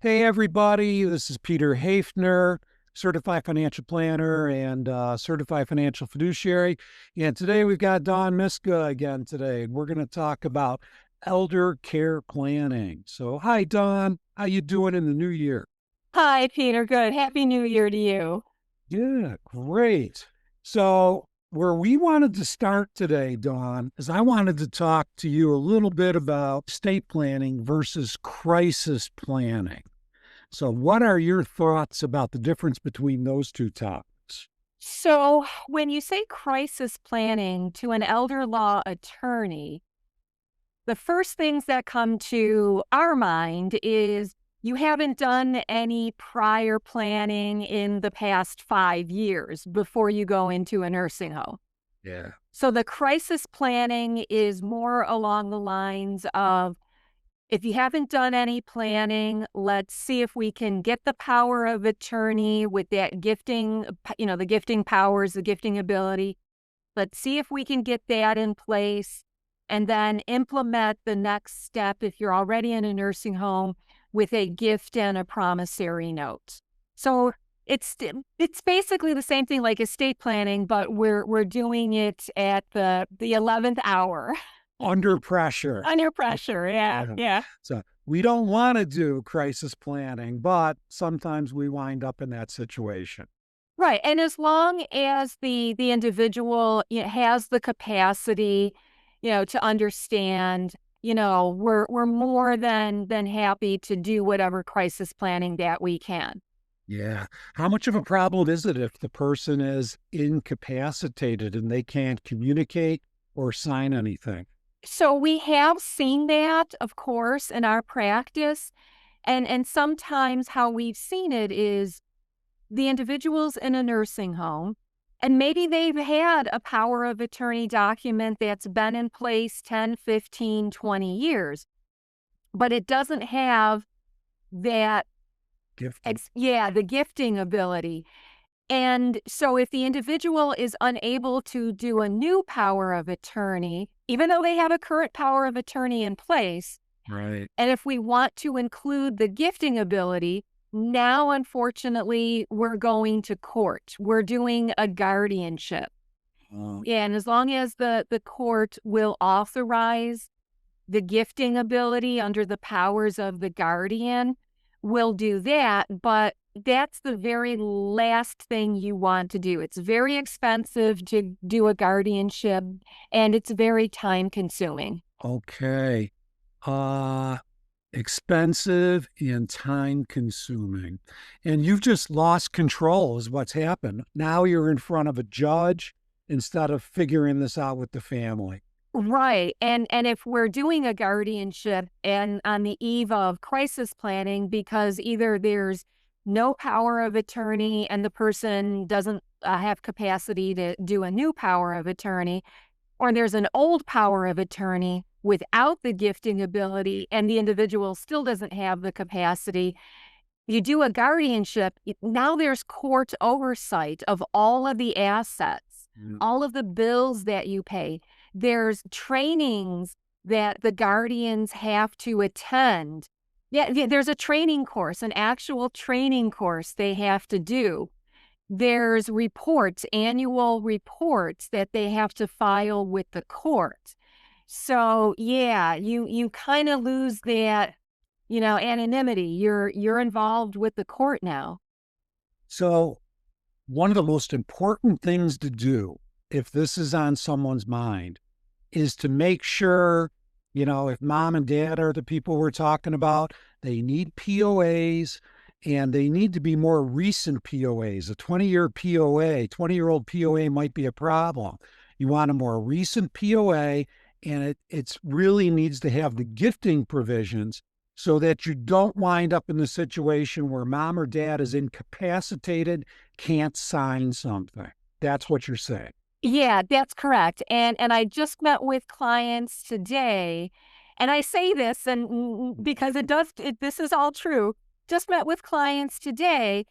Hey, everybody, this is Peter Hafner, certified financial planner and certified financial fiduciary. And today we've got Don Myszka again today, and we're going to talk about elder care planning. So, hi, Don. How you doing in the new year? Hi, Peter. Good. Happy New Year to you. Yeah, great. So, where we wanted to start today, Dawn, is I wanted to talk to you a little bit about estate planning versus crisis planning. So, what are your thoughts about the difference between those two topics? So, when you say crisis planning to an elder law attorney, the first things that come to our mind is you haven't done any prior planning in the past 5 years before you go into a nursing home. Yeah. So, the crisis planning is more along the lines of, if you haven't done any planning, let's see if we can get the power of attorney with that gifting, the gifting powers, the gifting ability. Let's see if we can get that in place and then implement the next step if you're already in a nursing home with a gift and a promissory note. So it's basically the same thing like estate planning, but we're doing it at the 11th hour. Under pressure. Under pressure. Yeah. Yeah. Yeah. So, we don't want to do crisis planning, but sometimes we wind up in that situation. Right, and as long as the individual, has the capacity, to understand, we're more than happy to do whatever crisis planning that we can. Yeah. How much of a problem is it if the person is incapacitated and they can't communicate or sign anything? So we have seen that, of course, in our practice, and sometimes how we've seen it is the individuals in a nursing home, and maybe they've had a power of attorney document that's been in place 10, 15, 20 years, but it doesn't have that, Gifting. the gifting ability. And so if the individual is unable to do a new power of attorney, even though they have a current power of attorney in place, Right. and if we want to include the gifting ability, now, unfortunately, we're going to court. We're doing a guardianship. Uh, Yeah, and as long as the court will authorize the gifting ability under the powers of the guardian, we'll do that. But that's the very last thing you want to do. It's very expensive to do a guardianship, and it's very time consuming. okay. Uh, Expensive and time consuming. And you've just lost control, is what's happened. Now you're in front of a judge instead of figuring this out with the family. Right. And if we're doing a guardianship and on the eve of crisis planning, because either there's no power of attorney and the person doesn't have capacity to do a new power of attorney, or there's an old power of attorney without the gifting ability and the individual still doesn't have the capacity, you do a guardianship. Now there's court oversight of all of the assets, Mm. all of the bills that you pay. There's trainings that the guardians have to attend. Yeah, there's a training course, an actual training course they have to do. There's reports, annual reports that they have to file with the court. So, yeah, you kind of lose that, anonymity. You're involved with the court now. So, one of the most important things to do, if this is on someone's mind, is to make sure, if mom and dad are the people we're talking about, they need POAs and they need to be more recent POAs. A 20-year POA, 20-year-old POA might be a problem. You want a more recent POA, and it's really needs to have the gifting provisions so that you don't wind up in the situation where mom or dad is incapacitated, can't sign something. That's what you're saying. Yeah, that's correct. And I just met with clients today, and I say this because this is all true. Just met with clients today.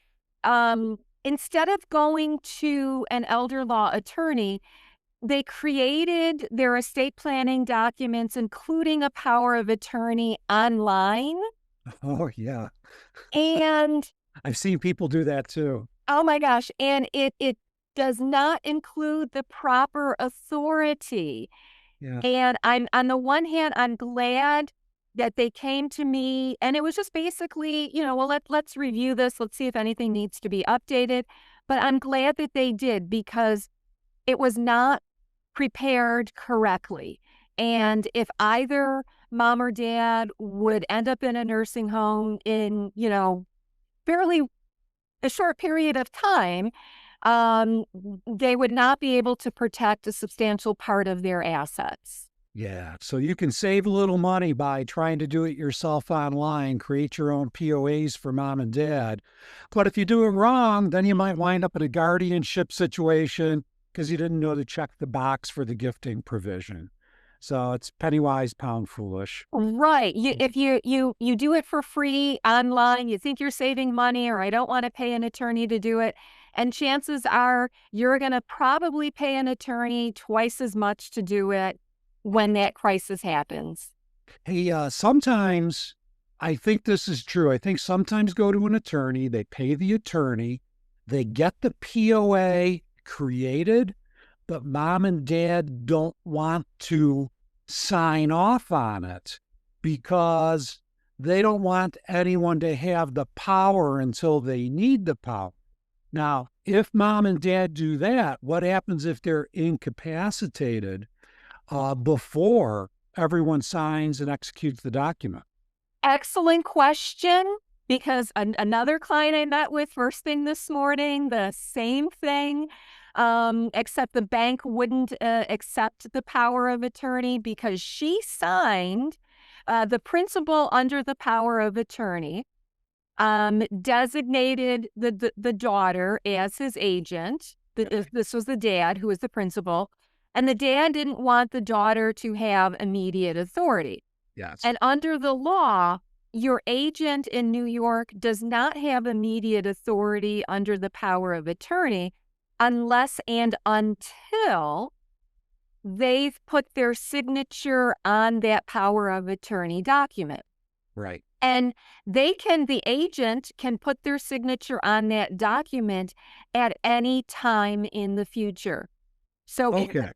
Instead of going to an elder law attorney, they created their estate planning documents, including a power of attorney online. Oh, yeah. And I've seen people do that too. oh my gosh, and it does not include the proper authority. Yeah. And I'm on the one hand, I'm glad that they came to me and it was just basically, well, let's review this. Let's see if anything needs to be updated. But I'm glad that they did because it was not prepared correctly. And if either mom or dad would end up in a nursing home in, fairly a short period of time, um, they would not be able to protect a substantial part of their assets. Yeah. So you can save a little money by trying to do it yourself online, create your own POAs for mom and dad. But if you do it wrong, then you might wind up in a guardianship situation because you didn't know to check the box for the gifting provision. So it's penny wise, pound foolish. Right. If you do it for free online, you think you're saving money, or I don't want to pay an attorney to do it, and chances are you're going to probably pay an attorney twice as much to do it when that crisis happens. Hey, sometimes I think this is true. I think sometimes go to an attorney, they pay the attorney, they get the POA created, but mom and dad don't want to sign off on it because they don't want anyone to have the power until they need the power. Now, if mom and dad do that, what happens if they're incapacitated before everyone signs and executes the document? Excellent question, because another client I met with first thing this morning, the same thing, except the bank wouldn't accept the power of attorney because she signed the principal under the power of attorney, designated the daughter as his agent. This was the dad who was the principal, and the dad didn't want the daughter to have immediate authority. Yes. And under the law, your agent in New York does not have immediate authority under the power of attorney unless and until they've put their signature on that power of attorney document. Right. And the agent can put their signature on that document at any time in the future. So Okay.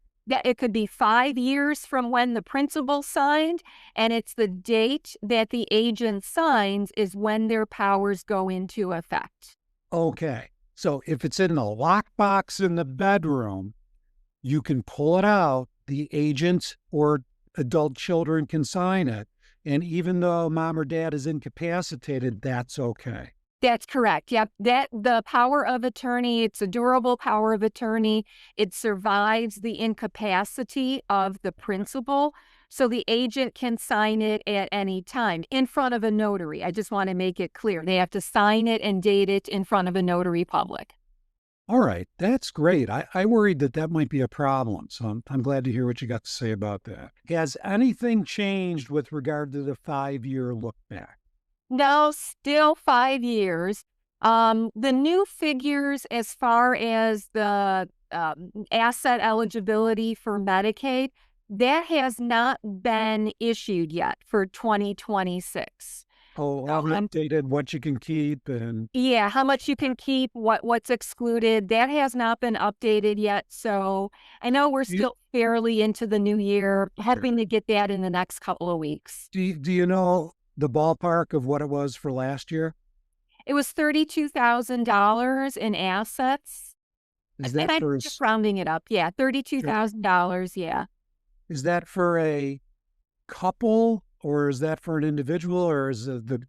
it could be 5 years from when the principal signed, and it's the date that the agent signs is when their powers go into effect. Okay. So if it's in the lockbox in the bedroom, you can pull it out. The agent or adult children can sign it. And even though mom or dad is incapacitated, that's okay. That's correct. Yep. The power of attorney, it's a durable power of attorney. It survives the incapacity of the principal. So the agent can sign it at any time in front of a notary. I just want to make it clear. They have to sign it and date it in front of a notary public. All right. That's great. I worried that that might be a problem. So I'm glad to hear what you got to say about that. Has anything changed with regard to the 5 year look back? No, still 5 years. The new figures as far as the asset eligibility for Medicaid, that has not been issued yet for 2026. Oh, So I've updated what you can keep and yeah, how much you can keep, what's excluded, that has not been updated yet. So I know we're you, still fairly into the new year, sure. hoping to get that in the next couple of weeks. Do you know the ballpark of what it was for last year? It was $32,000 in assets. Is And that I'm for just rounding it up. Yeah, sure. $32,000. Yeah. Is that for a couple or is that for an individual or is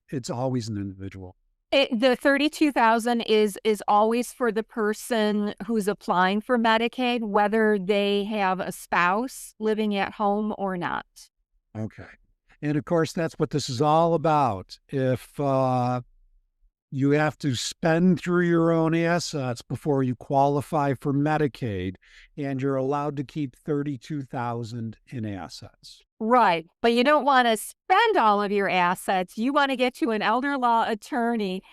it's always an individual? The 32,000 is always for the person who's applying for Medicaid, whether they have a spouse living at home or not. Okay. And of course, that's what this is all about. If you have to spend through your own assets before you qualify for Medicaid, and you're allowed to keep 32,000 in assets. Right. But you don't want to spend all of your assets. You want to get to an elder law attorney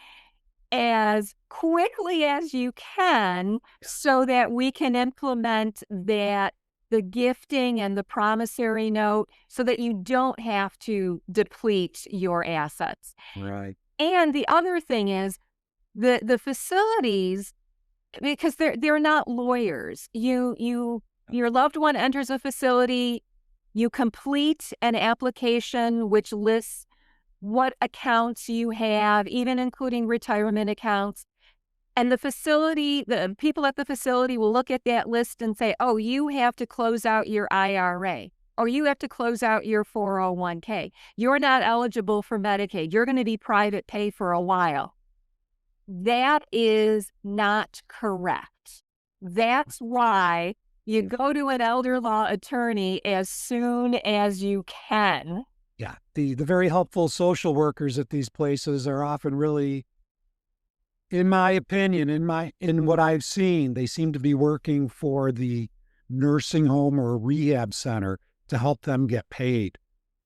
as quickly as you can so that we can implement that the gifting and the promissory note so that you don't have to deplete your assets. Right. And the other thing is the facilities, because they're not lawyers. Your loved one enters a facility, you complete an application which lists what accounts you have, even including retirement accounts. And the people at the facility will look at that list and say, oh, you have to close out your IRA, or you have to close out your 401k. You're not eligible for Medicaid. You're going to be private pay for a while. That is not correct. That's why you go to an elder law attorney as soon as you can. Yeah. The very helpful social workers at these places are often really, in my opinion, in what I've seen, they seem to be working for the nursing home or rehab center to help them get paid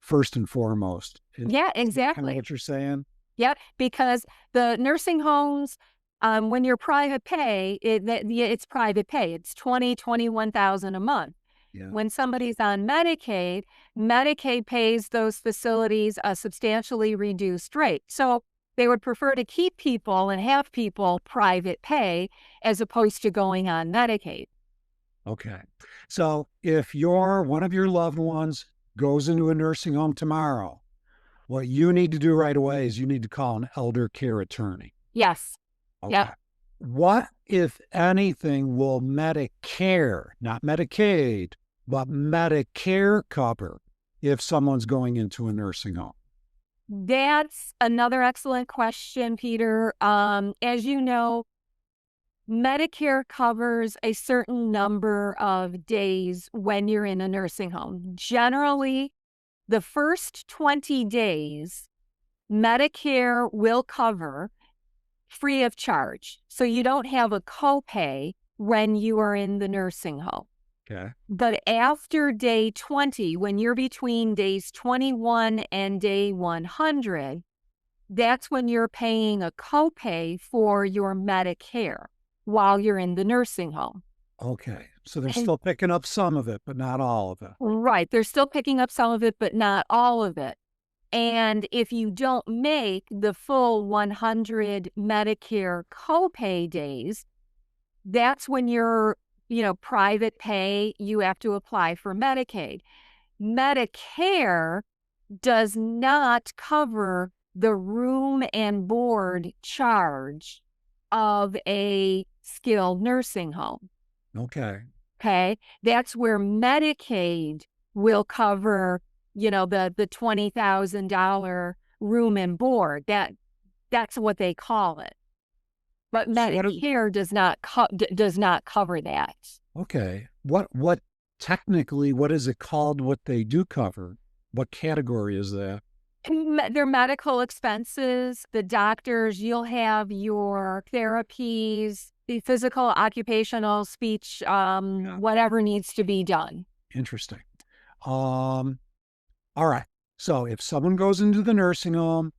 first and foremost. Yeah, Is that kind of exactly. what you're saying? Yep, because the nursing homes, when you're private pay, it's private pay. It's 21,000 a month. Yeah. When somebody's on Medicaid, Medicaid pays those facilities a substantially reduced rate. So they would prefer to keep people and have people private pay as opposed to going on Medicaid. Okay. So if one of your loved ones goes into a nursing home tomorrow, what you need to do right away is you need to call an elder care attorney. Yes. Okay. Yep. What, if anything, will Medicare, not Medicaid, but Medicare cover if someone's going into a nursing home? That's another excellent question, Peter. As you know, Medicare covers a certain number of days when you're in a nursing home. Generally, the first 20 days, Medicare will cover free of charge. So you don't have a copay when you are in the nursing home. Okay. But after day 20, when you're between days 21 and day 100, that's when you're paying a copay for your Medicare while you're in the nursing home. Okay. So they're And still picking up some of it, but not all of it. right, they're still picking up some of it, but not all of it. And if you don't make the full 100 Medicare copay days, that's when you're, private pay, you have to apply for Medicaid. Medicare does not cover the room and board charge of a skilled nursing home. Okay. Okay. That's where Medicaid will cover, the $20,000 room and board. That's what they call it. But So Medicare does not cover that. okay. Technically, what is it called? What they do cover? What category is that? Their medical expenses, the doctors, you'll have your therapies, the physical, occupational, speech, Yeah. whatever needs to be done. Interesting. All right. So if someone goes into the nursing home,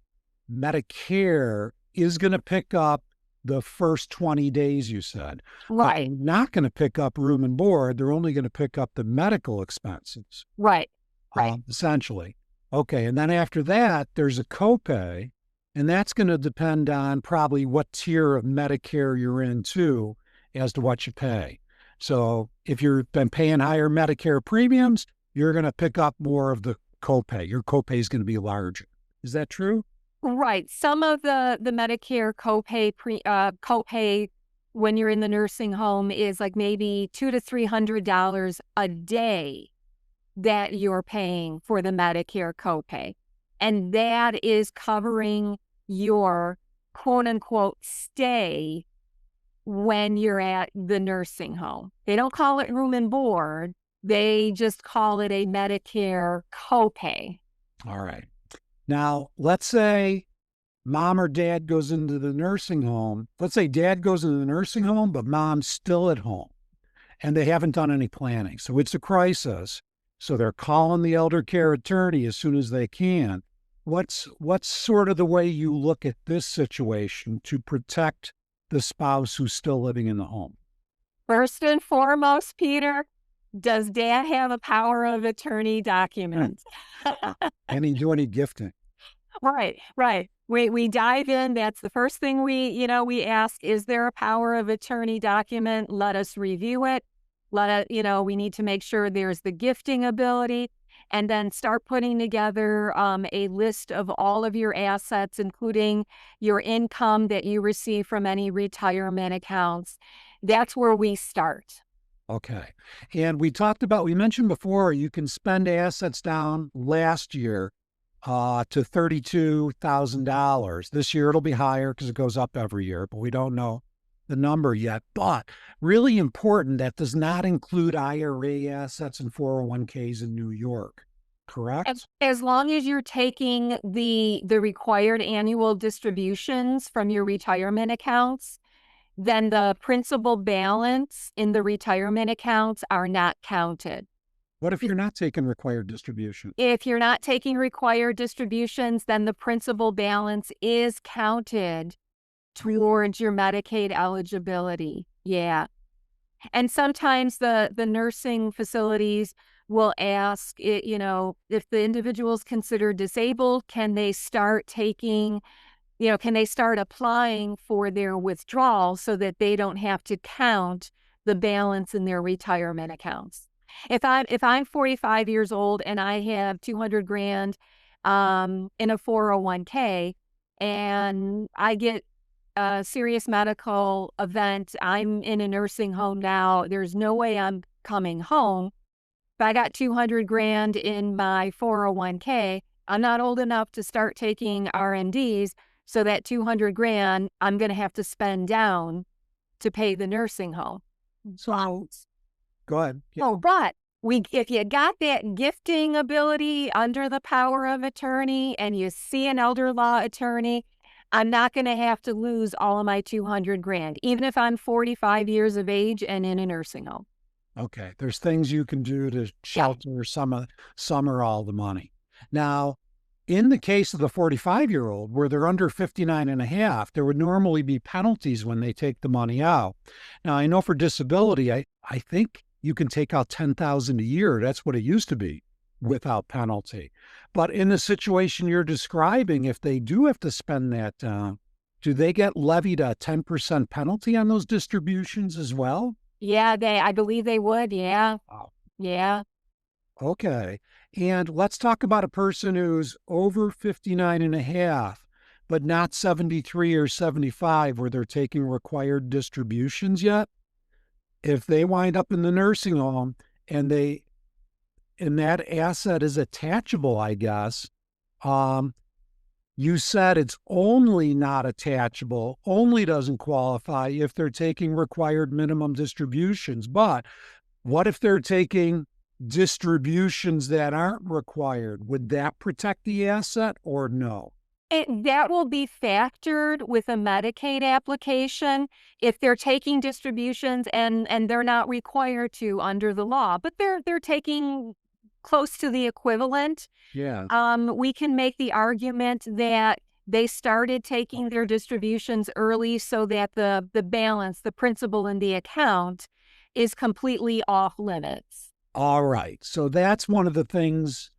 Medicare is going to pick up the first 20 days, you said. But Right, not going to pick up room and board. They're only going to pick up the medical expenses, right, right. essentially. Okay. And then after that, there's a copay, and that's going to depend on probably what tier of Medicare you're in, too, as to what you pay. So if you've been paying higher Medicare premiums, you're going to pick up more of the copay. Your copay is going to be larger. Is that true? Right. Some of the Medicare copay when you're in the nursing home is like maybe $200 to $300 a day that you're paying for the Medicare copay. And that is covering your quote unquote stay when you're at the nursing home. They don't call it room and board. They just call it a Medicare copay. All right. Now, let's say mom or dad goes into the nursing home. Let's say dad goes into the nursing home, but mom's still at home and they haven't done any planning. So it's a crisis. So they're calling the elder care attorney as soon as they can. What's sort of the way you look at this situation to protect the spouse who's still living in the home? First and foremost, Peter, Does dad have a power of attorney Hmm. document? Can he do any gifting? Right, right. We dive in. That's the first thing we ask, is there a power of attorney document? Let us review it. We need to make sure there's the gifting ability, and then start putting together a list of all of your assets, including your income that you receive from any retirement accounts. That's where we start. Okay. And we mentioned before, you can spend assets down last year to $32,000. This year it'll be higher because it goes up every year, but we don't know the number yet. But really important, that does not include IRA assets and 401ks in New York, correct? As long as you're taking the required annual distributions from your retirement accounts, then the principal balance in the retirement accounts are not counted. What if you're not taking required distribution? If you're not taking required distributions, then the principal balance is counted towards your Medicaid eligibility. Yeah. And sometimes the nursing facilities will ask, if the individual is considered disabled, can they start applying for their withdrawal so that they don't have to count the balance in their retirement accounts? If I'm 45 years old and I have 200 grand in a 401k, and I get a serious medical event, I'm in a nursing home now, there's no way I'm coming home. If I got 200 grand in my 401k, I'm not old enough to start taking RMDs. So that 200 grand, I'm going to have to spend down to pay the nursing home. So go ahead. Yeah. Oh, but if you got that gifting ability under the power of attorney and you see an elder law attorney, I'm not going to have to lose all of my 200 grand, even if I'm 45 years of age and in a nursing home. Okay. There's things you can do to Yeah. shelter some or all the money. Now, in the case of the 45-year-old, where they're under 59 and a half, there would normally be penalties when they take the money out. Now, I know for disability, I think you can take out 10,000 a year. That's what it used to be without penalty. But in the situation you're describing, if they do have to spend that down, do they get levied a 10% penalty on those distributions as well? Yeah, I believe they would. Yeah. Wow. Yeah. Okay. And let's talk about a person who's over 59 and a half, but not 73 or 75, where they're taking required distributions yet. If they wind up in the nursing home and that asset is attachable, I guess, um, you said it's only not attachable, only doesn't qualify if they're taking required minimum distributions. But what if they're taking distributions that aren't required? Would that protect the asset or no? That will be factored with a Medicaid application if they're taking distributions and they're not required to under the law, but they're taking close to the equivalent. Yeah. We can make the argument that they started taking their distributions early so that the balance, the principal in the account, is completely off limits. All right. So that's one of the things,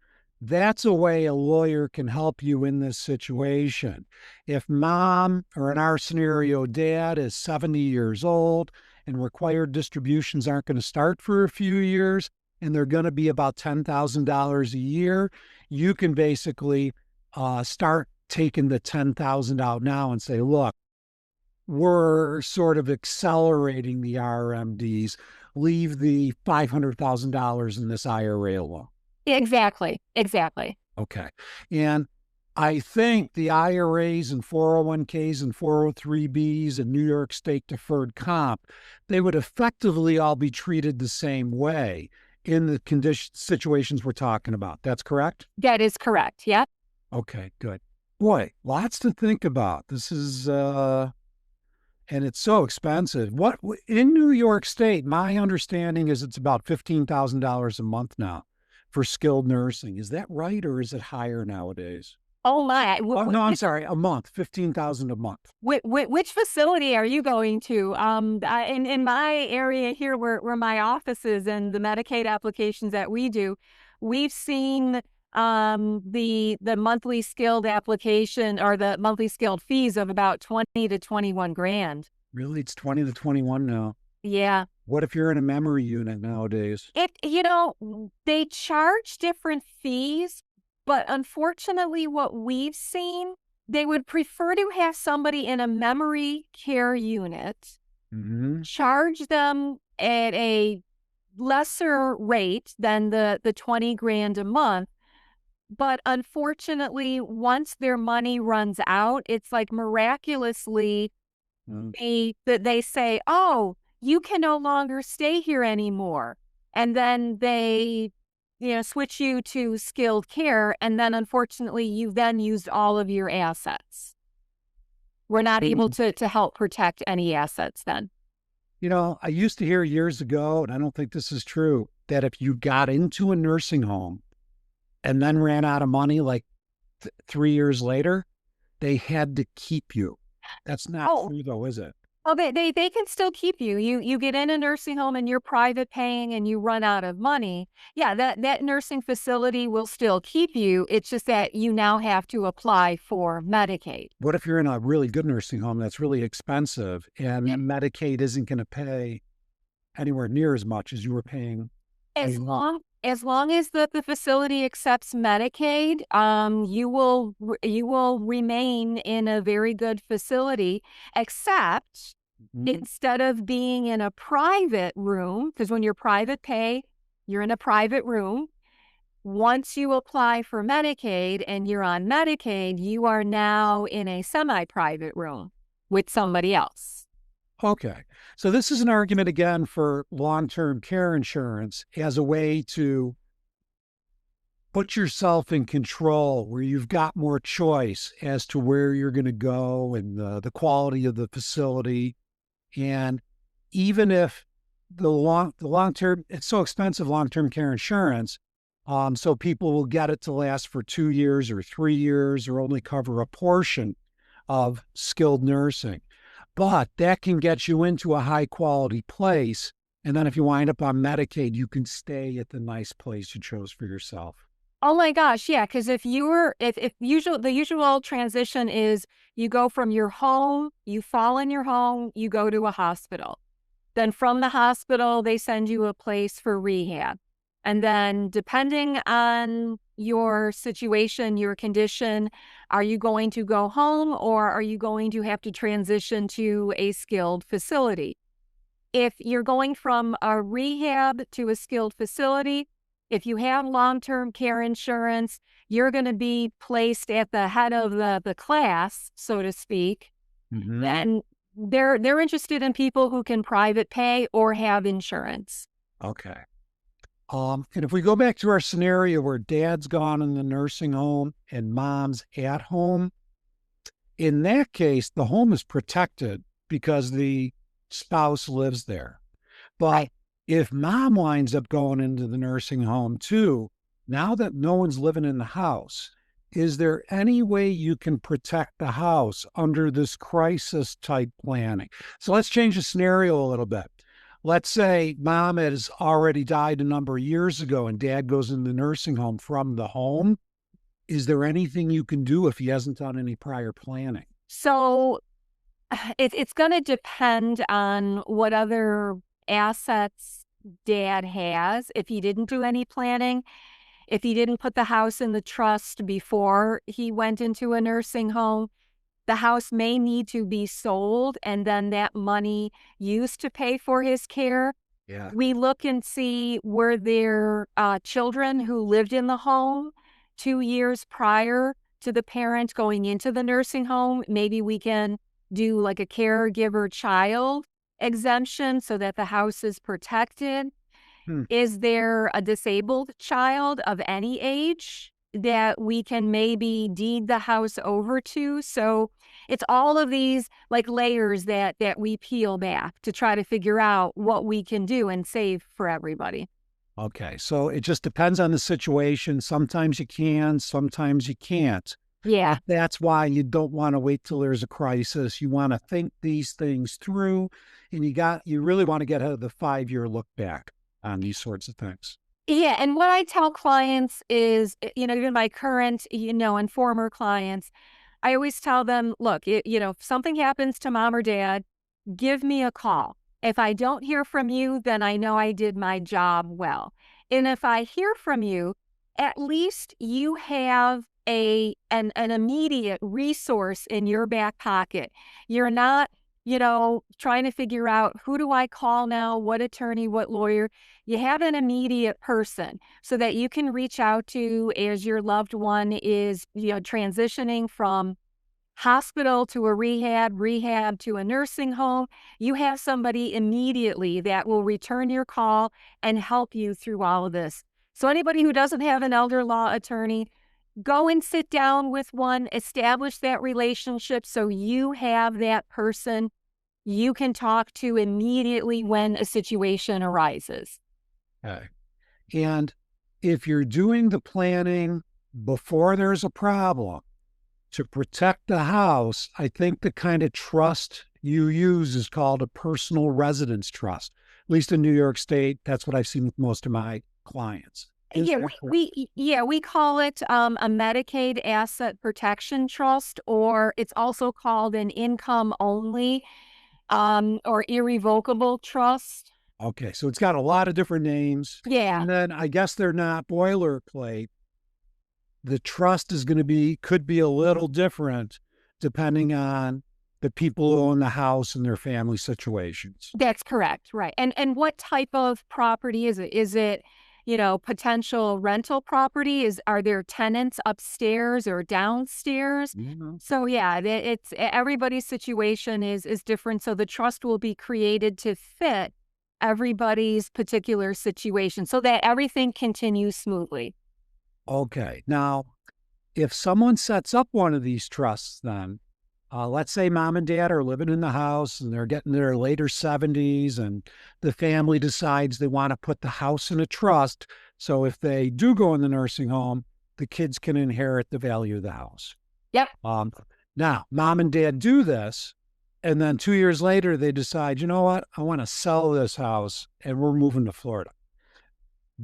that's a way a lawyer can help you in this situation. If mom, or in our scenario, dad is 70 years old and required distributions aren't going to start for a few years and they're going to be about $10,000 a year, you can basically start taking the 10,000 out now and say, look, we're sort of accelerating the RMDs, leave the $500,000 in this IRA alone. Exactly. Exactly. Okay. And I think the IRAs and 401ks and 403bs and New York State deferred comp, they would effectively all be treated the same way in the situations we're talking about. That's correct? That is correct. Yep. Okay, good. Boy, lots to think about. This is and it's so expensive. What in New York State, my understanding is it's about $15,000 a month now for skilled nursing. Is that right, or is it higher nowadays? Oh my. Oh, no, I'm sorry, a month, 15,000 a month. Which facility are you going to? In my area here, where my office is, and the Medicaid applications that we do, we've seen the monthly skilled application, or the monthly skilled fees of about 20 to 21 grand. Really? It's 20 to 21 now. Yeah. What if you're in a memory unit nowadays? They charge different fees, but unfortunately, what we've seen, they would prefer to have somebody in a memory care unit, Mhm. charge them at a lesser rate than the 20 grand a month. But unfortunately, once their money runs out, it's like miraculously Mm. they say, "Oh, you can no longer stay here anymore." And then they, switch you to skilled care, and then unfortunately, you've then used all of your assets. We're not able to help protect any assets then. I used to hear years ago, and I don't think this is true, that if you got into a nursing home and then ran out of money like 3 years later, they had to keep you. That's not Oh, true, though, is it? oh, they can still keep you. You get in a nursing home and you're private paying and you run out of money. Yeah, that nursing facility will still keep you. It's just that you now have to apply for Medicaid. What if you're in a really good nursing home that's really expensive and Medicaid isn't going to pay anywhere near as much as you were paying? As long as the facility accepts Medicaid, you will remain in a very good facility, except Mhm. instead of being in a private room, because when you're private pay, you're in a private room. Once you apply for Medicaid and you're on Medicaid, you are now in a semi-private room with somebody else. Okay. So this is an argument again for long-term care insurance as a way to put yourself in control where you've got more choice as to where you're going to go and the quality of the facility. And even if the long term, it's so expensive, long term care insurance, so people will get it to last for 2 years or 3 years or only cover a portion of skilled nursing. But that can get you into a high quality place. And then if you wind up on Medicaid, you can stay at the nice place you chose for yourself. Oh my gosh, yeah, because if the usual transition is you go from your home, you fall in your home, you go to a hospital. Then from the hospital, they send you a place for rehab. And then depending on your situation, your condition, are you going to go home, or are you going to have to transition to a skilled facility? If you're going from a rehab to a skilled facility, if you have long-term care insurance, you're going to be placed at the head of the class, so to speak. Hmm. And they're interested in people who can private pay or have insurance. Okay. And if we go back to our scenario where dad's gone in the nursing home and mom's at home, in that case, the home is protected because the spouse lives there. But Right. if mom winds up going into the nursing home too, now that no one's living in the house, is there any way you can protect the house under this crisis type planning? So let's change the scenario a little bit. Let's say mom has already died a number of years ago and dad goes in the nursing home from the home. Is there anything you can do if he hasn't done any prior planning? So it's going to depend on what other assets dad has. If he didn't do any planning, if he didn't put the house in the trust before he went into a nursing home, the house may need to be sold and then that money used to pay for his care. Yeah. We look and see, were there children who lived in the home 2 years prior to the parent going into the nursing home? Maybe we can do like a caregiver child exemption so that the house is protected. Hmm. Is there a disabled child of any age that we can maybe deed the house over to? So it's all of these like layers that we peel back to try to figure out what we can do and save for everybody. Okay. So it just depends on the situation. Sometimes you can, sometimes you can't. Yeah. That's why you don't want to wait till there's a crisis. You want to think these things through, and you really want to get ahead of the 5-year look back on these sorts of things. Yeah, and what I tell clients is, even my current, and former clients, I always tell them, look, if something happens to mom or dad, give me a call. If I don't hear from you, then I know I did my job well. And if I hear from you, at least you have an immediate resource in your back pocket. You're not, trying to figure out, who do I call now, what attorney, what lawyer. You have an immediate person so that you can reach out to as your loved one is, transitioning from hospital to a rehab to a nursing home. You have somebody immediately that will return your call and help you through all of this. So anybody who doesn't have an elder law attorney, go and sit down with one, establish that relationship so you have that person you can talk to immediately when a situation arises. Okay. And if you're doing the planning before there's a problem to protect the house, I think the kind of trust you use is called a personal residence trust. At least in New York State, that's what I've seen with most of my clients. Is Yeah, that correct? we call it a Medicaid Asset Protection Trust, or it's also called an income only or irrevocable trust. Okay, so it's got a lot of different names. Yeah, And then I guess they're not boilerplate. The trust is going to could be a little different depending on the people who own the house and their family situations. that's correct. Right. And what type of property is it? Is it, potential rental property? Are there tenants upstairs or downstairs? Mhm. So yeah, it's everybody's situation is different. So the trust will be created to fit everybody's particular situation so that everything continues smoothly. Okay. Now, if someone sets up one of these trusts, then let's say mom and dad are living in the house and they're getting their later 70s, and the family decides they want to put the house in a trust. So if they do go in the nursing home, the kids can inherit the value of the house. Yep. Um, Now, mom and dad do this. And then 2 years later, they decide, you know what? I want to sell this house and we're moving to Florida.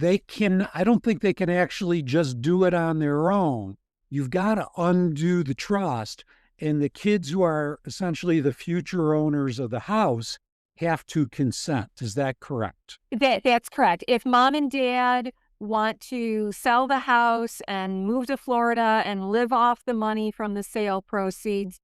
I don't think they can actually just do it on their own. You've got to undo the trust. And the kids who are essentially the future owners of the house have to consent. Is that correct? That's correct. If mom and dad want to sell the house and move to Florida and live off the money from the sale proceeds,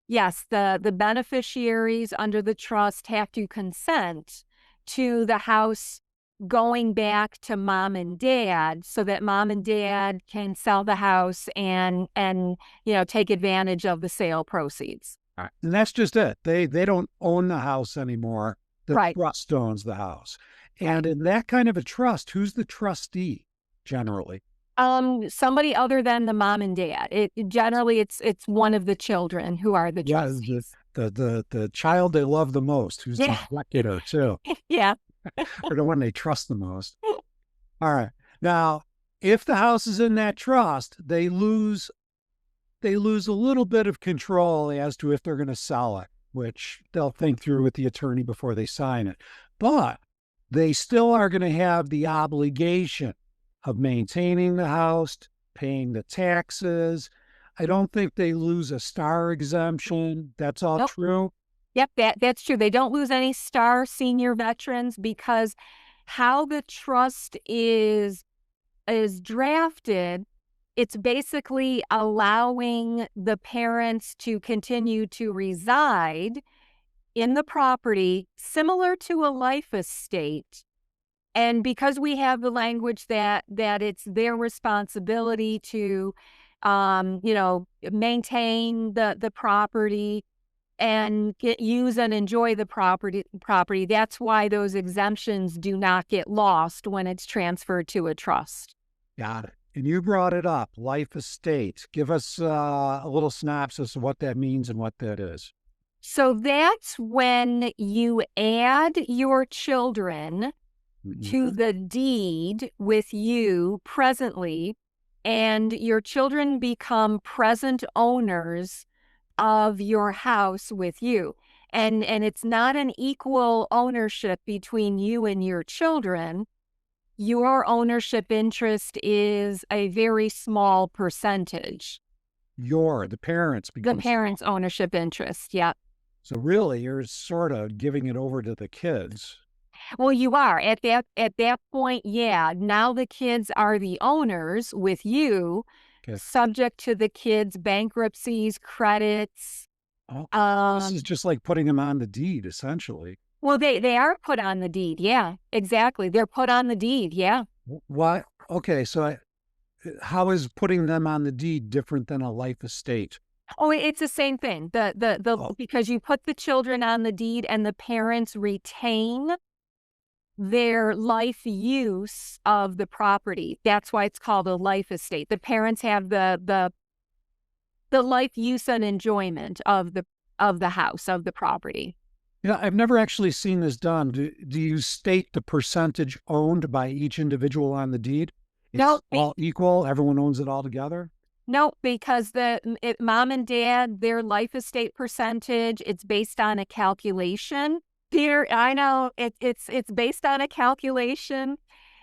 yes, the beneficiaries under the trust have to consent to the house going back to mom and dad so that mom and dad can sell the house and take advantage of the sale proceeds. All right. And that's just it. They don't own the house anymore. The Right. trust owns the house. Right. And in that kind of a trust, who's the trustee generally? Somebody other than the mom and dad. Generally it's one of the children who are the Yeah, trustees. the child they love the most, who's the Yeah. executor too, Yeah. or the one they trust the most. All right. Now, if the house is in that trust, they lose a little bit of control as to if they're going to sell it, which they'll think through with the attorney before they sign it. But they still are going to have the obligation of maintaining the house, paying the taxes. I don't think they lose a star exemption. That's all Nope. true. Yep, that's true. They don't lose any star senior veterans because how the trust is drafted, it's basically allowing the parents to continue to reside in the property similar to a life estate. And because we have the language that it's their responsibility to maintain the property and use and enjoy the property, that's why those exemptions do not get lost when it's transferred to a trust. Got it. And you brought it up, life estate. Give us a little synopsis of what that means and what that is. So that's when you add your children to Mhm. the deed with you presently, and your children become present owners of your house with you. And it's not an equal ownership between you and your children. Your ownership interest is a very small percentage. The parents The becomes parents' ownership interest, yeah. so really you're sort of giving it over to the kids. Well, you are at that point, yeah. Now the kids are the owners with you, Okay. subject to the kids' bankruptcies, credits. Oh, this Um, is just like putting them on the deed, essentially. well, they are put on the deed, yeah, exactly. They're put on the deed, yeah. Why? Okay, so how is putting them on the deed different than a life estate? Oh, it's the same thing. The Oh, because you put the children on the deed and the parents retain their life use of the property. That's why it's called a life estate. The parents have the life use and enjoyment of the house, of the property. yeah, I've never actually seen this done. Do you state the percentage owned by each individual on the deed? No, It's all equal. Everyone owns it all together. no, because mom and dad, their life estate percentage, it's based on a calculation. Dear, I know it's based on a calculation,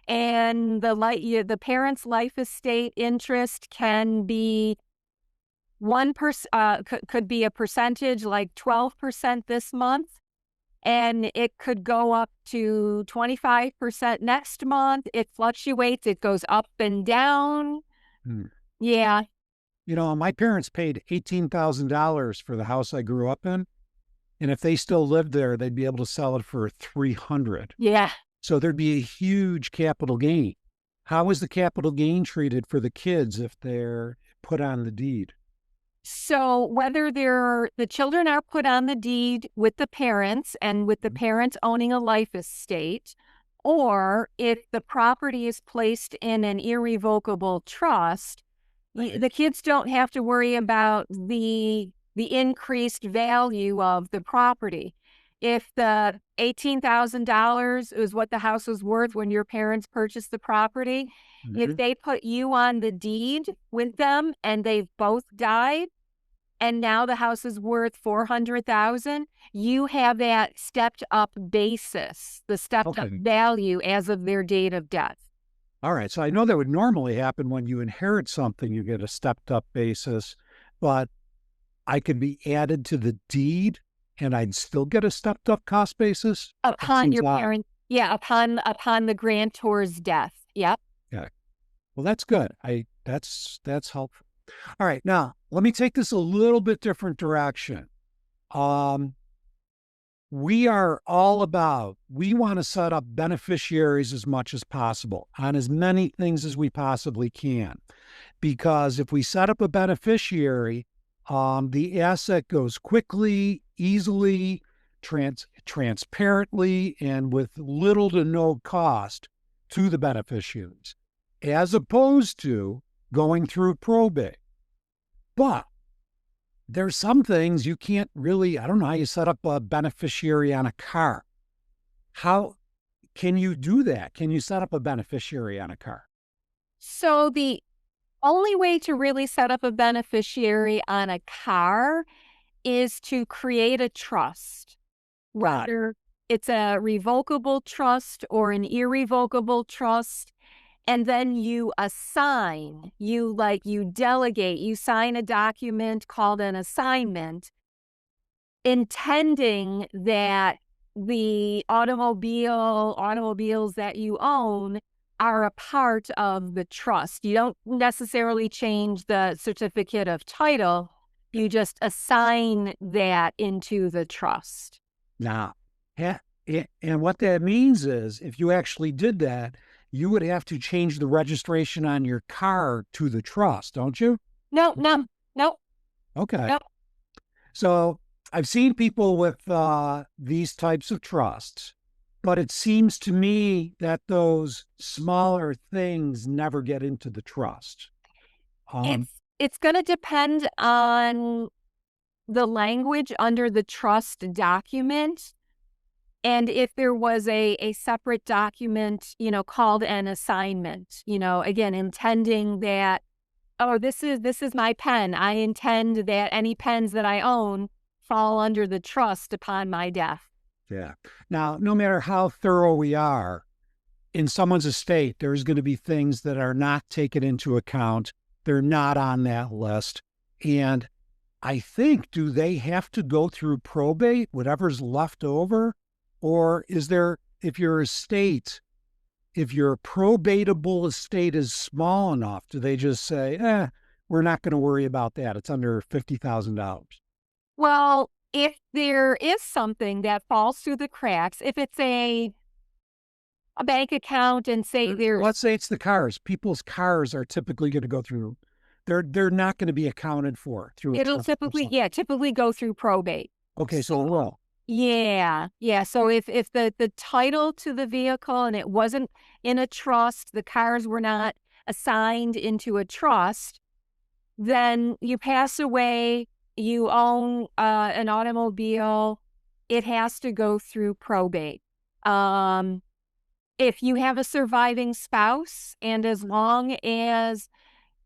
and the parents' life estate interest can be 1%, could be a percentage like 12% this month, and it could go up to 25% next month. It fluctuates, it goes up and down. Hmm. Yeah, My parents paid $18,000 for the house I grew up in, and if they still lived there, they'd be able to sell it for 300. yeah. So there'd be a huge capital gain. How is the capital gain treated for the kids if they're put on the deed? So whether the children are put on the deed with the parents and with the parents owning a life estate, or if the property is placed in an irrevocable trust, the kids don't have to worry about the increased value of the property. If the $18,000 is what the house was worth when your parents purchased the property, if Mhm. they put you on the deed with them and they've both died, and now the house is worth 400,000, you have that stepped up basis, the stepped up Okay. value as of their date of death. All right. So I know that would normally happen when you inherit something, you get a stepped up basis, but I could be added to the deed and I'd still get a stepped up cost basis. That Upon seems your odd. parent, yeah, upon the grantor's death. Yep. Yeah. Well, that's good. That's helpful. All right. Now let me take this a little bit different direction. Um, we are all about, we want to set up beneficiaries as much as possible on as many things as we possibly can. Because if we set up a beneficiary, the asset goes quickly, easily, transparently, and with little to no cost to the beneficiaries, as opposed to going through probate. But there's some things you can't really, I don't know how you set up a beneficiary on a car. How can you do that? Can you set up a beneficiary on a car? So the only way to really set up a beneficiary on a car is to create a trust, Right. whether it's a revocable trust or an irrevocable trust. And then you delegate, you sign a document called an assignment, intending that the automobiles that you own are a part of the trust. You don't necessarily change the certificate of title, you just assign that into the trust. Now, and what that means is if you actually did that, you would have to change the registration on your car to the trust, don't you? No, no, no, Okay. no. So I've seen people with these types of trusts, but it seems to me that those smaller things never get into the trust. Um, It's going to depend on the language under the trust document. And if there was a separate document, called an assignment, again, intending that, oh, this is my pen. I intend that any pens that I own fall under the trust upon my death. Yeah. Now, no matter how thorough we are, in someone's estate, there's going to be things that are not taken into account. They're not on that list. And I think, do they have to go through probate, whatever's left over? Or is there, if your estate, if your probatable estate is small enough, do they just say, we're not going to worry about that? It's under $50,000. Well, if there is something that falls through the cracks, if it's a bank account and say there's Let's say it's the cars. People's cars are typically going to go through, they're not going to be accounted for through a it'll trust or something. typically go through probate. Okay, so it will. Yeah. Yeah. So if the title to the vehicle and it wasn't in a trust, the cars were not assigned into a trust, then you pass away, you own an automobile, it has to go through probate. If you have a surviving spouse, and as long as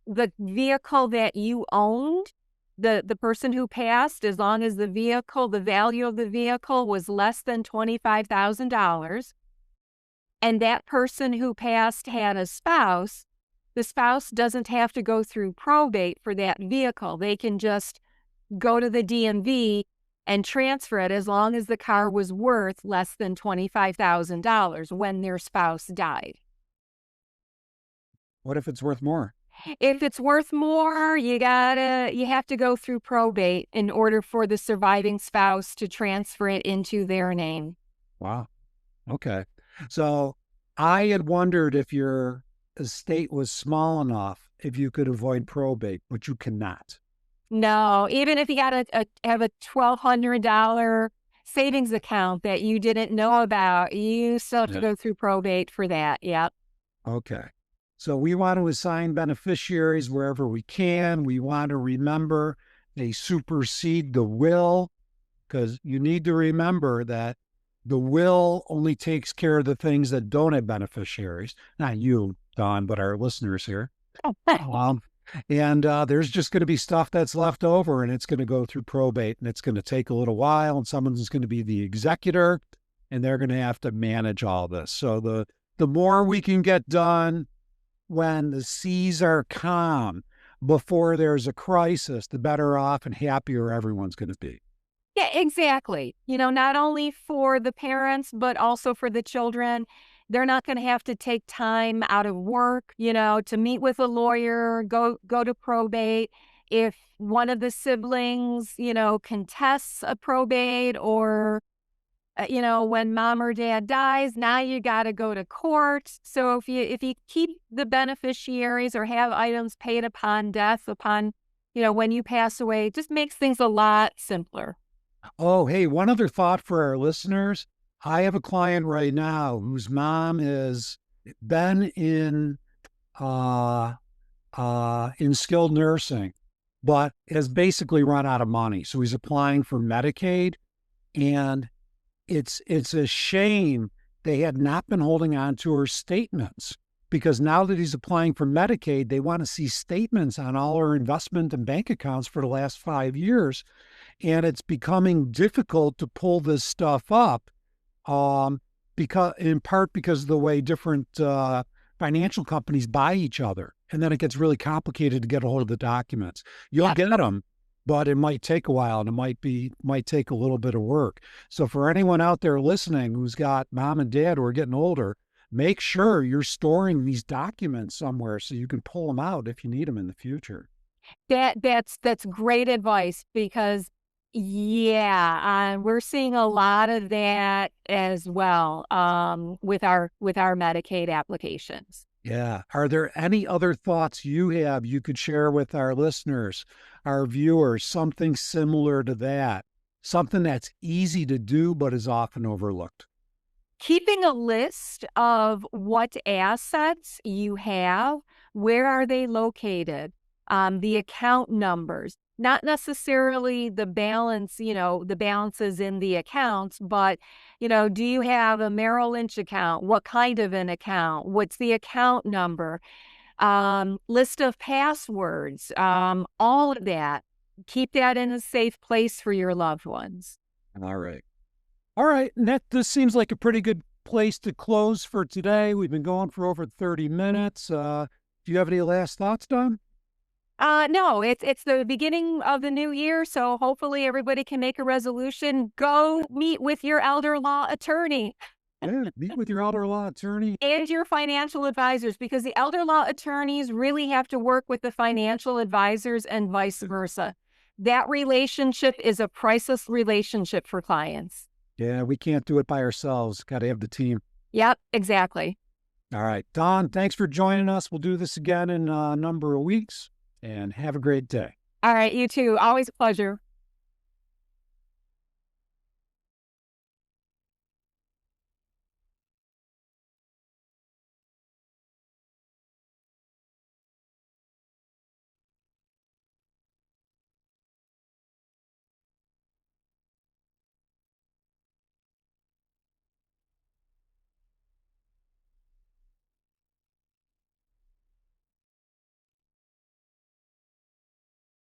the vehicle that you owned, the person who passed, as long as the value of the vehicle was less than $25,000, and that person who passed had a spouse, the spouse doesn't have to go through probate for that vehicle. They can just go to the DMV and transfer it as long as the car was worth less than $25,000 when their spouse died. What if it's worth more? If it's worth more, you have to go through probate in order for the surviving spouse to transfer it into their name. Wow. Okay. So I had wondered if your estate was small enough, if you could avoid probate, but you cannot. No, even if you got have a $1,200 savings account that you didn't know about, you still have to Yeah. go through probate for that. Yep. Okay. So we want to assign beneficiaries wherever we can. We want to remember they supersede the will, because you need to remember that the will only takes care of the things that don't have beneficiaries. Not you, Don, but our listeners here. Um, and there's just going to be stuff that's left over, and it's going to go through probate, and it's going to take a little while, and someone's going to be the executor, and they're going to have to manage all this. So the more we can get done when the seas are calm, before there's a crisis, the better off and happier everyone's going to be. Yeah, exactly. Not only for the parents, but also for the children. They're not going to have to take time out of work, to meet with a lawyer, go to probate. If one of the siblings, contests a probate, or when mom or dad dies, now you got to go to court. So if you keep the beneficiaries or have items paid upon death, upon, when you pass away, it just makes things a lot simpler. Oh, hey, one other thought for our listeners. I have a client right now whose mom has been in skilled nursing, but has basically run out of money. So he's applying for Medicaid, and it's a shame they had not been holding on to her statements, because now that he's applying for Medicaid, they want to see statements on all her investment and bank accounts for the last 5 years. And it's becoming difficult to pull this stuff up, because in part because of the way different financial companies buy each other. And then it gets really complicated to get a hold of the documents. You'll get them, but it might take a while, and it might take a little bit of work. So for anyone out there listening who's got mom and dad who are getting older, make sure you're storing these documents somewhere so you can pull them out if you need them in the future. That's great advice, because we're seeing a lot of that as well, with our Medicaid applications. Yeah. Are there any other thoughts you have you could share with our listeners, our viewers, something similar to that, something that's easy to do but is often overlooked? Keeping a list of what assets you have, where are they located, the account numbers. Not necessarily the balance, the balances in the accounts, but, do you have a Merrill Lynch account? What kind of an account? What's the account number? List of passwords, all of that. Keep that in a safe place for your loved ones. All right. All right. And this seems like a pretty good place to close for today. We've been going for over 30 minutes. Do you have any last thoughts, Don? No, it's the beginning of the new year, so hopefully everybody can make a resolution. Go meet with your elder law attorney Yeah, meet with your elder law attorney. and your financial advisors, because the elder law attorneys really have to work with the financial advisors and vice versa. That relationship is a priceless relationship for clients. Yeah, we can't do it by ourselves. Got to have the team. Yep, exactly. All right. Don, thanks for joining us. We'll do this again in a number of weeks, and have a great day. All right, you too. Always a pleasure.